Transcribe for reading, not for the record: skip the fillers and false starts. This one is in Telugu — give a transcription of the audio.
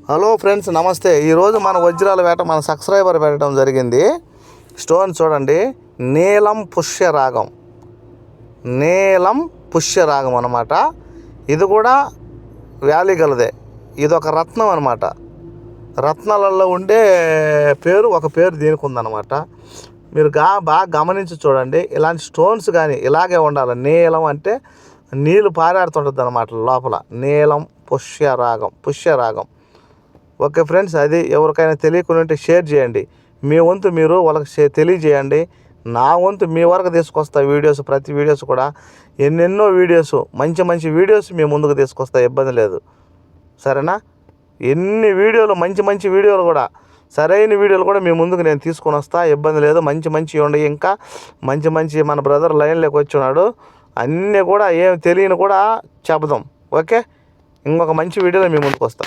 హలో ఫ్రెండ్స్, నమస్తే. ఈరోజు మన వజ్రాల వేట మన సబ్స్క్రైబర్ పెట్టడం జరిగింది. స్టోన్ చూడండి, నీలం పుష్యరాగం. నీలం పుష్యరాగం అన్నమాట. ఇది కూడా వ్యాలీ గలదే. ఇది ఒక రత్నం అన్నమాట. రత్నాలలో ఉండే పేరు ఒక పేరు దీనికి ఉందన్నమాట. మీరు బాగా గమనించి చూడండి. ఇలాంటి స్టోన్స్ కానీ ఇలాగే ఉండాలి. నీలం అంటే నీళ్ళు పారాడుతుంటుంది అన్నమాట లోపల. నీలం పుష్యరాగం. ఓకే ఫ్రెండ్స్, అది ఎవరికైనా తెలియకుండా షేర్ చేయండి. మీ వంతు మీరు వాళ్ళకి తెలియజేయండి. నా వంతు మీ వరకు తీసుకొస్తా వీడియోస్, ప్రతి వీడియోస్ కూడా ఎన్నెన్నో వీడియోస్, మంచి వీడియోస్ మీ ముందుకు తీసుకొస్తా, ఇబ్బంది లేదు. సరేనా? ఎన్ని వీడియోలు, మంచి వీడియోలు కూడా, సరైన వీడియోలు కూడా మీ ముందుకు నేను తీసుకొని వస్తా, ఇబ్బంది లేదు. మంచి ఉండవు. ఇంకా మంచి మన బ్రదర్ లైన్లోకి వచ్చున్నాడు. అన్నీ కూడా ఏం తెలియని కూడా చెబుదాం. ఓకే, ఇంకొక మంచి వీడియోలో మీ ముందుకు వస్తా.